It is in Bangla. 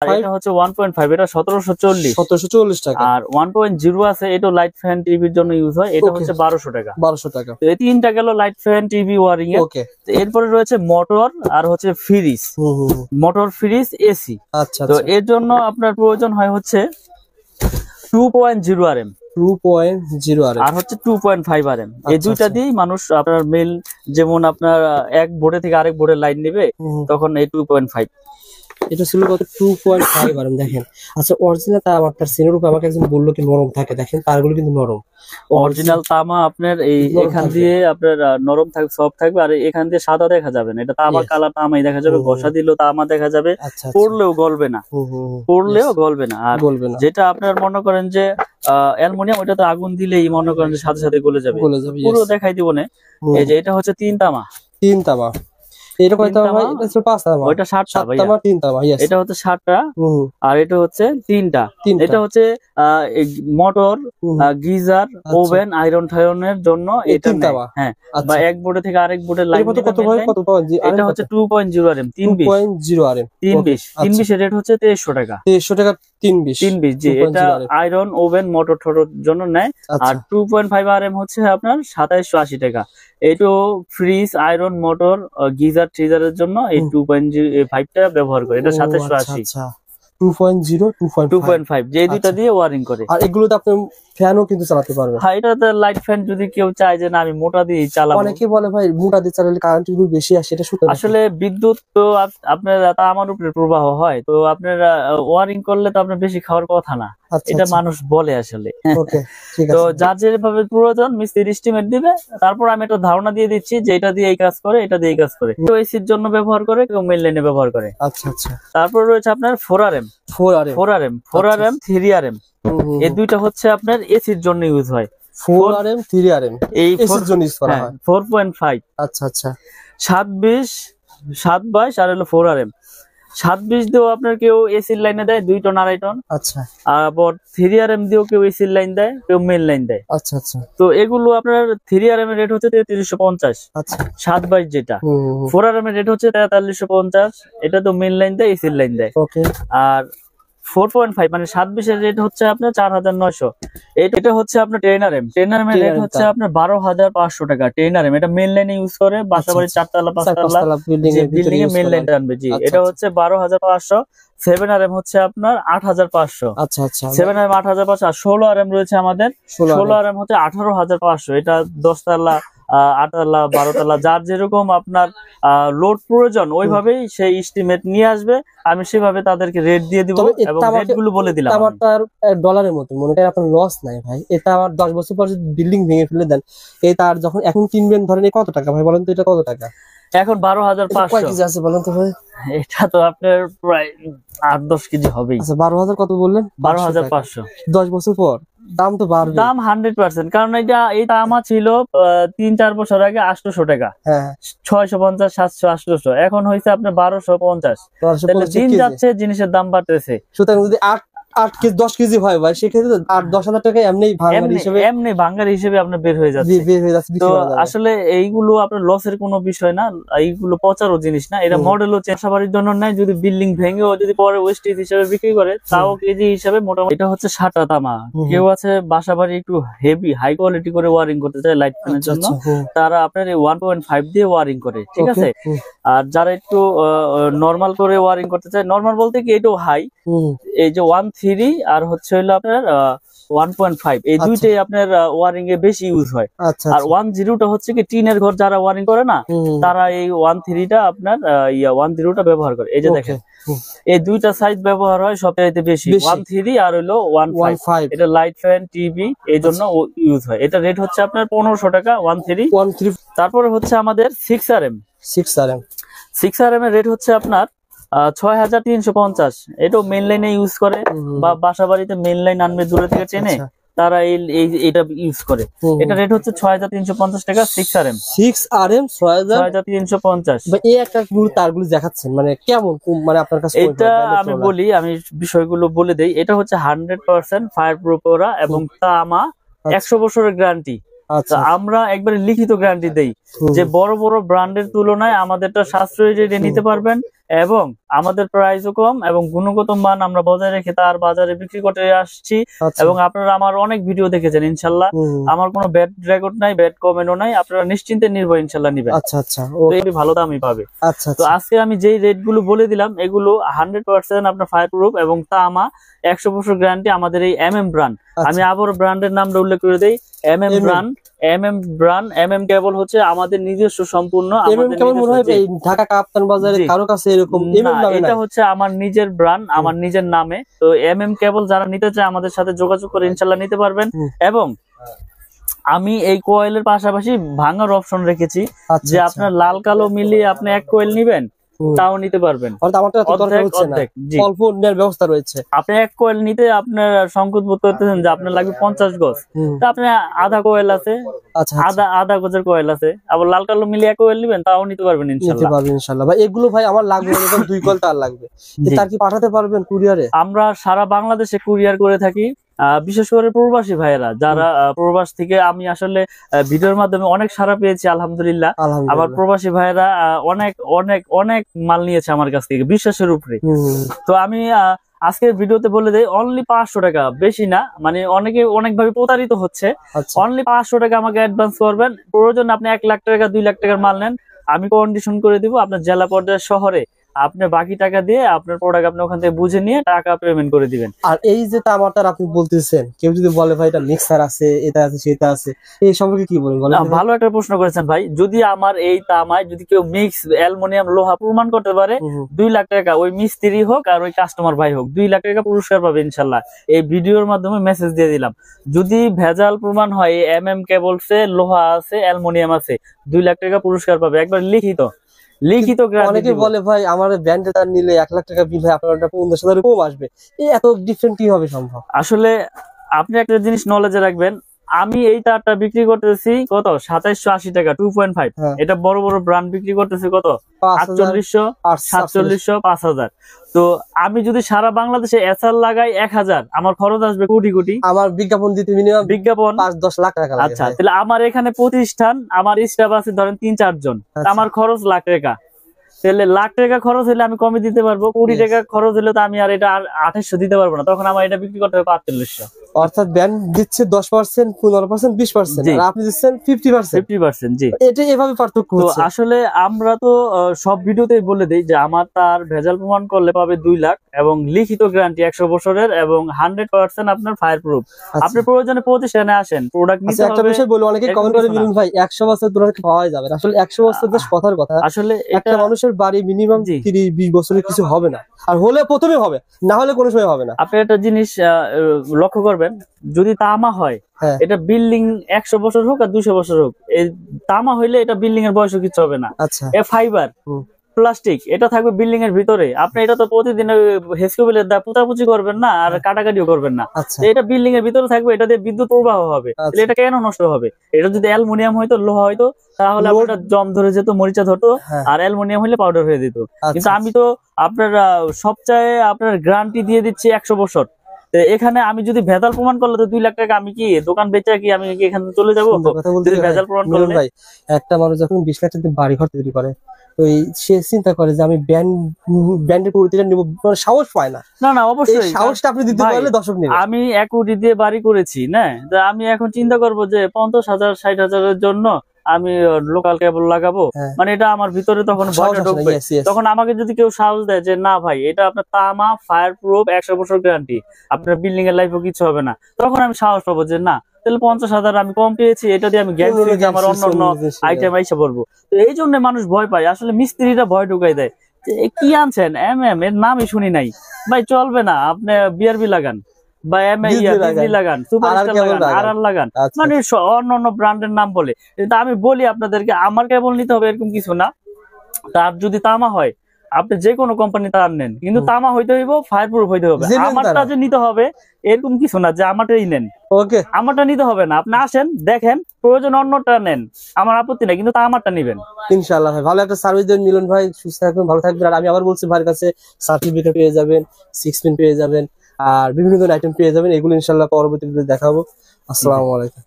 আর এটা হচ্ছে 1.5, এটা 1740 টাকা। আর 1.0 আছে, এটা লাইট ফ্যান টিভির জন্য ইউজ হয়, এটা হচ্ছে 1200 টাকা। 1200 টাকা। তো এই তিনটা গেল লাইট ফ্যান টিভি ওয়ারিং এর। এরপরে রয়েছে মোটর আর হচ্ছে ফ্রিজ, মোটর ফ্রিজ এসি। আচ্ছা, তো এর জন্য আপনার প্রয়োজন হয় হচ্ছে 2.0 RM, 2.0 RM আর হচ্ছে 2.5 RM। এই দুইটা দিয়েই মানুষ আপনার মেল, যেমন আপনার এক বোর্ডে থেকে আরেক বোর্ডে লাইন নেবে, তখন এই 2.5। এটা ছিল কত? 2.5 RM। দেখেন, আচ্ছা অরিজিনাল তার আমার তার সিনের উপর আমাকে একজন বললো কি নরম থাকে, দেখেন তারগুলো কিন্তু নরম। অরিজিনাল তামা আপনার এই এখান দিয়ে আপনার নরম থাকবে, সফট থাকবে, আর এখান দিয়ে সাদা দেখা যাবে না, এটা তামা কালার তামাই দেখা যাবে, ঘষা দিলেও তামা দেখা যাবে, পড়লেও গলবে না, পড়লেও গলবে না। আর যেটা আপনার মনে করেন যে অ্যালুমিনিয়াম, ওটা তো আগুন দিলেই মনে করেন যে সাথে সাথে গলে যাবে, পুরো দেখাই দিব না। এই যে এটা হচ্ছে 3 তামা। এটা কয়টা ভাই? এটা হচ্ছে 5 তামা। ওইটা 7টা ভাই, 3 তামা। এটা হচ্ছে 7টা, আর এটা হচ্ছে 3টা। এটা হচ্ছে মোটর, গিজার, ওভেন, আয়রন ঠায়রনের জন্য এটা তামা। হ্যাঁ, বা এক বোর্ডে থেকে আরেক বোর্ডে লাইন কত ভাই? কত পাওয়া যায়? এটা হচ্ছে 2.0 RM, 2.0 RM, 320 এর রেট হচ্ছে 2300 টাকা। 2300 টাকা 320। জি, এটা আয়রন, ওভেন, মোটর ঠোঁটের জন্য নেয়। আর 2.5 RM হচ্ছে আপনার 2780 টাকা। এইটো ফ্রিজ, আয়রন, মোটর, গিজার, ট্রিজারের জন্য এই 2.5 টা ব্যবহার করে, এটা 2780। 2.5 যে দুইটা দিয়ে ওয়ারিং করে। আর এগুলোতে আপনি ফ্যানও কিন্তু চালাতে পারবেন। হ্যাঁ, এটাতে লাইট ফ্যান যদি কেউ চায় যে না আমি মোটা দিয়ে চালাবো, অনেকে বলে ভাই মোটা দিয়ে চালালে কারেন্ট বিল বেশি আসে, এটা সত্যি? আসলে বিদ্যুৎ তো আপনার আমার উপরে প্রবাহ হয়, তো আপনারা ওয়ারিং করলে তো আপনার বেশি খাওয়ার কথা না, এটা মানুষ বলে আসলে। তো যার যেভাবে প্রয়োজন মিস্ত্রি এস্টিমেট দিবে, তারপর আমি একটা ধারণা দিয়ে দিচ্ছি যে এটা দিয়ে এই কাজ করে, এটা দিয়ে এই কাজ করে। কেউ এসির জন্য ব্যবহার করে, কেউ মেইন লাইনে ব্যবহার করে। তারপর রয়েছে আপনার 4 RM, 3 RM। এই দুইটা হচ্ছে আপনার এসির জন্য ইউজ হয়। 4 RM, 3 RM এই এসির জন্য ইউজ করা হয়। 4.5। আচ্ছা, 720, 722 আর হলো 4 RM। 720 দিয়েও আপনার কেউ এসির লাইনে দেয় 2 টন 2.5 টন। আচ্ছা। আবার 3 RM দিয়েও কেউ এসির লাইন দেয়, কেউ মেইন লাইন দেয়। আচ্ছা। তো এগুলো আপনার 3 RM এর রেট হচ্ছে 3350। আচ্ছা। 722 যেটা। 4 RM এর রেট হচ্ছে 4350, এটা তো মেইন লাইন দেয়, এসির লাইন দেয়। আর 4.5 মানে 720 এর রেট হচ্ছে আপনার 4900। এটা হচ্ছে আপনার 10 RM। 10 RM এর রেট হচ্ছে আপনার 12500 টাকা। 10 RM এটা মেইন লাইনে ইউজ করে, বাসাবাড়ি 4 তলা 5 তলা বিল্ডিং এ মেইন লাইন টানবে। জি, এটা হচ্ছে 12500। 7 RM হচ্ছে আপনার 8500। আচ্ছা। 7 RM 8500। আর 16 RM রয়েছে আমাদের। 16 RM হচ্ছে 18500। এটা 10 তলা, 8 তলা, 12 তলা, যার যেরকম আপনার লোড প্রয়োজন ওইভাবেই সেই এস্টিমেট নিয়ে আসবে, আমি সেভাবে তাদেরকে রেট দিয়ে দিব এবং রেট গুলো বলে দিলাম। আমারটা ডলারের মতো মনে করেন, আপনার লস নাই ভাই। এটা আমার 10 বছর পর যদি বিল্ডিং ভেঙে ফেলে দেন, এটা আর যখন এখন কিনবেন ধরেন কত টাকা ভাই বলেন তো? এটা কত টাকা এখন? 12500। কয় কেজি আছে বলেন তো ভাই? এটা তো আপনার প্রায় 8-10 কেজি হবেই। আচ্ছা, 12000 কত বললেন? 12500। 10 বছর পর দাম তো বাড়বে। দাম 100%, কারণ এটা আমার ছিল 3-4 বছর আগে 800 টাকা। 650, 700, 800। এখন হয়েছে আপনার 1250। দিন যাচ্ছে জিনিসের দাম বাড়তেছে। সুতরাং যদি 8 কেজি 10 কেজি হয় ভাই, সেক্ষেত্রে 8-10,000 টাকা এমনি ভাঙার হিসেবে আপনার বের হয়ে যাচ্ছে। তো আসলে এইগুলো আপনার লসের কোনো বিষয় না, এইগুলো পচারও জিনিস না। এটা মডেলও বাড়ির জন্য নাই, যদি বিল্ডিং ভেঙেও যদি পরে ওয়েস্টেজ হিসেবে বিক্রি করে তাও কেজি হিসেবে মোটামুটি। এটা হচ্ছে 7টা তামা। কেউ আছে বাসা বাড়ি একটু হেভি হাই কোয়ালিটি করে ওয়ারিং করতে চায় লাইট ফ্যানের জন্য, তারা আপনার 1.5 দিয়ে ওয়ারিং করে, ঠিক আছে। আর যারা একটু নরমাল করে ওয়ারিং করতে চায়, নরমাল বলতে কি এটাও হাই, এই যে 1.3 আর হচ্ছে হলো আপনার 1.5, এই দুইটাই আপনার ওয়ারিং এ বেশি ইউজ হয়। আর 1.0টা হচ্ছে কি টিনের ঘর যারা ওয়ারিং করে না, তারা এই 1.3টা আপনার 1.0টা ব্যবহার করে। এই যে দেখেন, এই দুইটা সাইজ ব্যবহার হয় সবচাইতে বেশি, 1.3 আর হলো 1.5। এটা লাইট ফ্যান, টিভি এই জন্য ইউজ হয়। এটা রেট হচ্ছে আপনার 1500 টাকা 1.3। তারপরে হচ্ছে আমাদের 6 RM। 6 RM এর রেট হচ্ছে আপনার 6350। এটাও মেইন লাইনে ইউজ করে, বা বাসা বাড়িতে মেইন লাইন আনবে দূরে থেকে টেনে, তারা এটা ইউজ করে। এটা রেট হচ্ছে 6350 টাকা। 6 RM 6350। এই একটা তারগুলো দেখাচ্ছেন মানে কেমন, মানে আপনার কাছে এটা আমি বলি, আমি বিষয়গুলো বলে দেই। এটা হচ্ছে 100% ফায়ার প্রুফ করা এবং তামা, 100 বছরের গ্যারান্টি। আমরা একবারে লিখিত গ্যারান্টি দেই যে বড় বড় ব্র্যান্ডের তুলনায় আমাদেরটা সাশ্রয়ী রেটে নিতে পারবেন এবং আমাদের প্রাইসও কম এবং গুণগত মান আমরা বজায় রেখে তার বাজারে বিক্রি করতে আসছি। এবং আপনারা আমার অনেক ভিডিও দেখেছেন ইনশাল্লাহ, আমার কোনো ব্যাড রেকর্ড নাই, ব্যাড কমেন্টও নাই, আপনারা নিশ্চিন্তে নির্ভয় ইনশাল্লাহ নিবেন। ভালো দামই পাবে। তো আজকে আমি যেই রেট গুলো বলে দিলাম এগুলো 100% আপনার ফায়ার প্রুফ এবং তামা, 100 বছর গ্যারান্টি আমাদের এই ব্র্যান্ড। আমি আবার ব্র্যান্ডের নামটা উল্লেখ করে দেই, ব্র্যান্ড। কেবল হচ্ছে আমাদের নিজস্ব সম্পূর্ণ, ঢাকা কাপ্তান বাজারে কারো কাছে এরকম এটা হচ্ছে আমার নিজের ব্র্যান্ড, আমার নিজের নামে। তো কেবল যারা নিতে চায় আমাদের সাথে যোগাযোগ করে ইনশাল্লাহ নিতে পারবেন। এবং আমি এই কোয়েলের পাশাপাশি ভাঙার অপশন রেখেছি, যে আপনার লাল কালো মিলিয়ে আপনি এক কোয়েল নিবেন তাও নিতে পারবেন। ব্যবস্থা রয়েছে, আপনি এক কোয়েল নিতে আপনার সংকোচ বোধ করতেছেন যে আপনার লাগবে 50 গজ, তা আপনি আধা কোয়েল আছে, আধা গজের কোয়েল আছে, আবার লাল কালো মিলিয়ে এক কোয়েল নিবেন তাও নিতে পারবেন ইনশাআল্লাহ। ভাই এগুলো ভাই আমার লাগবে 2 কোয়েল তার লাগবে, তার কি পাঠাতে পারবেন কুরিয়ারে? আমরা সারা বাংলাদেশে কুরিয়ার করে থাকি, বিশেষ করে প্রবাসী ভাইয়েরা যারা প্রবাস থেকে, আমি আসলে ভিডিওর মাধ্যমে অনেক সাড়া পেয়েছি আলহামদুলিল্লাহ। আবার প্রবাসী ভাইয়েরা অনেক অনেক অনেক মাল নিয়েছে আমার কাছ থেকে বিশ্বাসের উপরে। তো আমি আজকের ভিডিওতে বলে দেই অনলি 500 টাকা, বেশি না, মানে অনেকে অনেকভাবে প্রতারিত হচ্ছে। অনলি 500 টাকা আমাকে অ্যাডভান্স করবেন, প্রয়োজন আপনি 1 লাখ টাকা 2 লাখ টাকার মাল নেন, আমি কন্ডিশন করে দিব আপনার জেলা পর্যায়ের শহরে, আপনি বাকি টাকা দিয়ে আপনার প্রোডাক্ট আপনি ওখান থেকে বুঝে নিয়ে টাকা পেমেন্ট করে দিবেন। আর এই যে তামাটার আপনি বলতেছেন, কেউ যদি বলে ভাই এটা মিক্সার আছে, এটা আছে, সেটা আছে, এই সম্পর্কে কি বলবেন? ভালো একটা প্রশ্ন করেছেন ভাই। যদি আমার এই তামায় যদি কেউ মিক্স অ্যালুমিনিয়াম লোহা প্রমাণ করতে পারে, 2 লাখ টাকা, ওই মিস্ত্রি হোক আর ওই কাস্টমার ভাই হোক, 2 লাখ টাকা পুরস্কার পাবে ইনশাল্লাহ। এই ভিডিওর মাধ্যমে মেসেজ দিয়ে দিলাম, যদি ভেজাল প্রমাণ হয় কেবলসে লোহা আছে অ্যালুমিনিয়াম আছে, 2 লাখ টাকা পুরস্কার পাবে, একবার লিখিত। অনেকে বলে ভাই আমার ব্র্যান্ডে তার নিলে 1 লাখ টাকা বিল হয়, আপনার 50,000 কম আসবে, এত ডিফারেন্ট কি হবে সম্ভব? আসলে আপনি একটা জিনিস নলেজে রাখবেন, আমি এই তারটা বিক্রি করতেছি কত 2780 টাকা 2.5, এটা বড় বড় ব্র্যান্ড বিক্রি করতেছি কত 4800 4700 5000। তো আমি যদি সারা বাংলাদেশে এসআর লাগাই 1000, আমার খরচ আসবে কোটি কোটি। আমার বিজ্ঞাপন দিতে মিনিমাম বিজ্ঞাপন 5-10 লাখ টাকা লাগে। আচ্ছা, তাহলে আমার এখানে প্রতিষ্ঠান, আমার স্টাফ আছে ধরেন 3-4 জন, আমার খরচ লাখ টাকা, তাহলে লাখ টাকা খরচ হলে আমি কমে দিতে পারবো, কোটি টাকা খরচ হলে তো আমি আর এটা 2800 দিতে পারবো না, তখন আমার এটা বিক্রি করতে হবে 4500। অর্থাৎ ব্র্যান্ড দিচ্ছে 10%, 15%, 20%, আর আপনি দিচ্ছেন 50%। জি, এটা এভাবে পার্থক্য হচ্ছে। আসলে আমরা তো সব ভিডিওতেই বলে দেই যে আমার তার ভেজাল প্রমাণ করলে পাবে 2 লাখ এবং লিখিত গ্যারান্টি 100 বছরের এবং 100% আপনার ফায়ার প্রুফ। আপনি প্রয়োজনে প্রতিষ্ঠানে আসেন, প্রোডাক্ট নিতে হবে। একটা বিষয় বলি, অনেকে কমেন্ট করে বলেন ভাই 100 বছর ধরে পাওয়া যাবে না, আসলে 100 বছর বেশ কথার কথা। আসলে একটা মানুষের বাড়ি মিনিমাম 30-20 বছরের কিছু হবে না, আর হলে প্রথমে হবে, না হলে কোনো সময় হবে না। আপনি একটা জিনিস লক্ষ্য করবেন, যদি তামা হয় এটা বিল্ডিং 100 বছর হোক আর 200 বছর হোক, এই তামা হইলে এটা বিল্ডিং এর বয়স কিছু হবে না। এ ফাইবার প্লাস্টিক, এটা থাকবে বিল্ডিং এর ভিতরে, আপনি এটা তো প্রতিদিন হেসকেবেলের দা পোতাপুচি করবেন না আর কাটাকাটিও করবেন না, এটা বিল্ডিং এর ভিতরে থাকবে, এটা দিয়ে বিদ্যুৎ প্রবাহ হবে, এটা কেন নষ্ট হবে? এটা যদি অ্যালুমিনিয়াম হয়তো, লোহা হয়তো, তাহলে আপনার জম ধরে যেত, মরিচা ধরতো, আর অ্যালুমিনিয়াম হলে পাউডার হয়ে যেত। কিন্তু আমি তো আপনার সবচেয়ে আপনার গ্যারান্টি দিয়ে দিচ্ছি 100 বছর। এখানে আমি যদি ভেজাল প্রমাণ করলে তো 2 লাখ টাকা আমি কি দোকান বেচে কি আমি কি এখানে চলে যাবো? ভেজাল প্রমাণ করলে ভাই, একটা মানুষ যখন 20 লাখ টাকা বাড়ি ঘর তৈরি করে, ওই সে চিন্তা করে যে আমি ব্র্যান্ডের প্রতিটা নিব, সাহস পায় না। না অবশ্যই সাহসটা আপনি দিতে পারলে দর্শক নেবে। আমি 1 কোটি দিয়ে বাড়ি করেছি না, আমি এখন চিন্তা করবো যে 50,000 60,000-এর জন্য আমি লোকাল কেবল লাগাবো, মানে এটা আমার ভিতরে তখন ভয়টা ঢুকবে। তখন আমাকে যদি কেউ সাহস দেয় যে না ভাই এটা আপনার তামা ফায়ার প্রুফ 100 বছর গ্যারান্টি, আপনার বিল্ডিং এর লাইফও কিছু হবে না, তখন আমি সাহস পাবো যে না, তাহলে 50,000 আমি কম পেয়েছি, এটা দিয়ে আমি গ্যারান্টি আমার অন্য আইটেম আইসা পড়বো। তো এই জন্য মানুষ ভয় পায়, আসলে মিস্ত্রিরা ভয় ঢুকাই দেয়, কি আনছেন এর নামই শুনি নাই ভাই, চলবে না, আপনি বিআরবি লাগান বা লাগান, লাগান, মানে অন্য ব্র্যান্ডের নাম বলে। কিন্তু আমি বলি আপনাদেরকে আমার কেবল নিতে হবে এরকম কিছু না, তার যদি তামা হয় আপনি যে কোনো কোম্পানি তার নেন, কিন্তু তামা হইতে হইব, ফায়ার প্রুফ হইতে হবে। আমারটা যে নিতে হবে এরকম কিছু না যে আমারটাই নেন, আমারটা নিতে হবে না, আপনি আসেন দেখেন, প্রয়োজন অন্যটা নেন, আমার আপত্তি নাই, কিন্তু আমারটা নিবেন ইনশাআল্লাহ। ভাই ভালো একটা সার্ভিস দেন মিলন ভাই, সুস্থ থাকবেন, ভালো থাকবেন। আর আমি আবার বলছি ভাইয়ের কাছে সার্টিফিকেট পেয়ে যাবেন, 6 পিন পেয়ে যাবেন, আর বিভিন্ন ধরনের আইটেম পেয়ে যাবেন, এগুলো ইনশাআল্লাহ পরবর্তী ভিডিওতে দেখাবো। আসসালামু আলাইকুম।